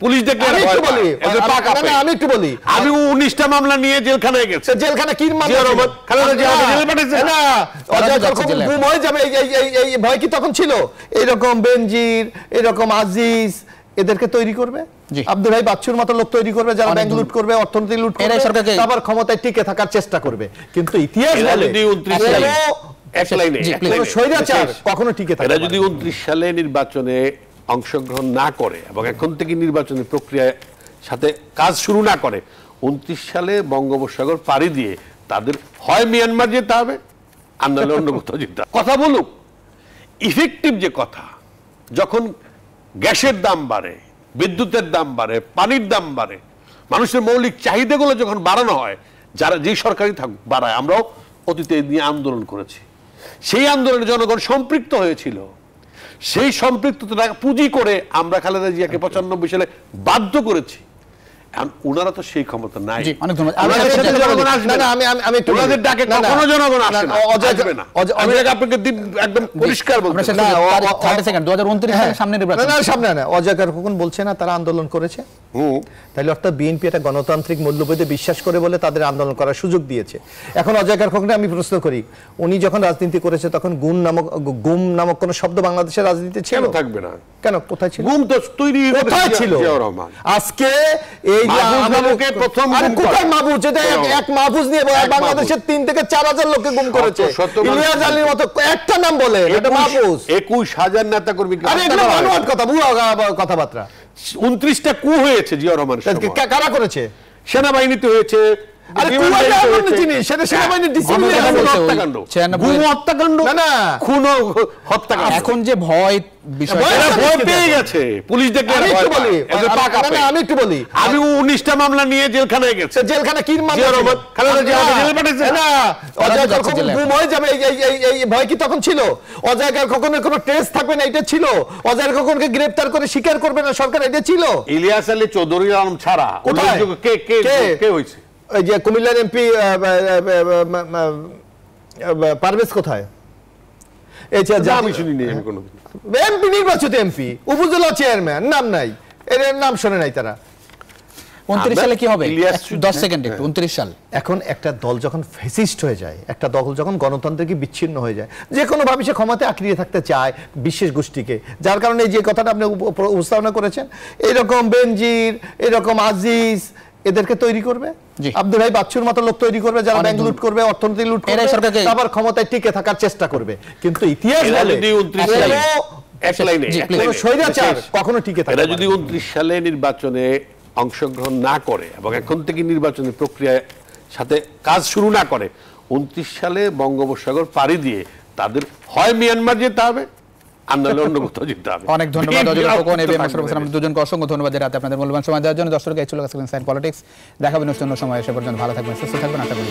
Police দেখলে আমি একটু বলি আমি 19টা মামলা নিয়ে জেলখানায় গেছি। জেলখানা কি মামলা? খালেদা জিয়া জেলে পাঠিয়েছে না, গুম হয়ে যাবে এই ভয় কি তখন ছিল? এইরকম বেনজির, এরকম আজিজ এদেরকে তৈরি করবে, আব্দুল ভাই বাচ্চুর মতো লোক তৈরি করবে যারা ব্যাংক লুট করবে, অর্থনীতি লুট করবে, আবার ক্ষমতায় টিকে থাকার চেষ্টা করবে। কিন্তু ইতিহাস কখনো টিকে থাকে। এরা যদি 29 সালে নির্বাচনে অংশগ্রহণ না করে এবং এখন থেকে নির্বাচনের প্রক্রিয়ার সাথে কাজ শুরু না করে, 29 সালে বঙ্গোপসাগর পাড়ি দিয়ে তাদের হয় মিয়ানমার যেতে হবে আর নাহলে অন্য কোথাও যেতে হবে। কথা বলুক ইফেক্টিভ যে কথা, যখন গ্যাসের দাম বাড়ে, বিদ্যুতের দাম বাড়ে, পানির দাম বাড়ে, মানুষের মৌলিক চাহিদাগুলো যখন বাড়ানো হয়, যারা যেই সরকারই থাকুক বাড়ায়। আমরাও অতীতে নিয়ে আন্দোলন করেছি, সেই আন্দোলনে জনগণ সম্পৃক্ত হয়েছিল, সেই সম্পৃক্ততা পুঁজি করে আমরা খালেদা জিয়াকে 95 সালে বাধ্য করেছি। উনারা তো সেই ক্ষমতা নাই। অনেক ধন্যবাদ। বলছে না তারা আন্দোলন করেছে, তাহলে অর্থাৎ বিএনপি একটা গণতান্ত্রিক মূল্যবোধে বিশ্বাস করে বলে তাদের আন্দোলন করার সুযোগ দিয়েছে। এখন অজয়কার খোকনে আমি প্রশ্ন করি, উনি যখন রাজনীতি করেছে তখন গুম নামক কোন শব্দ বাংলাদেশের রাজনীতিতে ছিল? থাকবে না কেন? কোথায় ছিল? গুম তো তৈরি কোথায় ছিল? আজকে এই প্রথম কোথায় মাহফুজ, যেটা এক মাহফুজ নিয়ে বাংলাদেশের 3 থেকে 4 হাজার লোককে গুম করেছে, ইলিয়াস আলীর মতো একটা নাম বলে, এটা মাহফুজ। 21,000 নেতা কর্মী, আরে এগুলো মানবত কথা, ভুয়া কথাবার্তা। 29টা কু হয়েছে জিয়া রহমানের সময়। কারা করেছে? সেনাবাহিনীতে হয়েছে। এখন যে ভয় পুলিশ দেখলে আমি একটু বলি, আমি 19টা মামলা নিয়ে জেলখানায় গেছি। জেলখানা কি মামলা? গুম হয়ে যাবে এই ভয় কি তখন ছিল? অজয় খোকনের কোনো ট্রেস থাকবে না, এটা ছিল। অজয় খোকনকে গ্রেফতার করে স্বীকার করবে না সরকার, এটা ছিল। ইলিয়াস আলী চৌধুরী আলম ছাড়া কে হয়েছে? এই যে কুমিল্লার এমপি পারভেজ কোথায়? আমি শুনিনি এমপি নির্বাচিত এমপি, উপজেলা চেয়ারম্যান, নাম নাই, এর নাম শোনে নাই তারা। 29 সালে কি হবে? 10 সেকেন্ড একটু। 29 সাল। এখন একটা দল যখন ফ্যাসিস্ট হয়ে যায়, একটা দল যখন গণতন্ত্র থেকে বিচ্ছিন্ন হয়ে যায়, যে কোনো ভাবে সে ক্ষমতায় আঁকড়িয়ে থাকতে চায় বিশেষ গোষ্ঠীকে, যার কারণে যে কথাটা আপনি উপস্থাপনা করেছেন, এরকম বেনজির, এরকম আজিজ এদেরকে তৈরি করবে, আব্দুল ভাই বাচ্চুর মতো লোক তৈরি করবে যারা ব্যাংক লুট করবে, অর্থনীতি লুট করবে, আবার ক্ষমতায় টিকে থাকার চেষ্টা করবে। কিন্তু ইতিহাস কখনো টিকে থাকে। এরা যদি 29 সালে নির্বাচনে অংশগ্রহণ না করে এবং এখন থেকে নির্বাচনের প্রক্রিয়ার সাথে কাজ শুরু না করে, 29 সালে বঙ্গোপসাগর পাড়ি দিয়ে তাদের হয় মিয়ানমার যেতে হবে আর নাহলে অন্য কোথাও যেতে হবে। অনেক ধন্যবাদ অজয় খোকন এবং মাশরাফি হোসেন, দুজনকে অসংখ্য ধন্যবাদ রাতে আপনাদের মূল্যবান সময় দেওয়ার জন্য। দর্শক এই ছিল সায়েন্স পলিটিক্স, দেখাবেন অন্য সময়। সে পর্যন্ত ভালো থাকবেন, সুস্থ থাকবেন, আশা করি।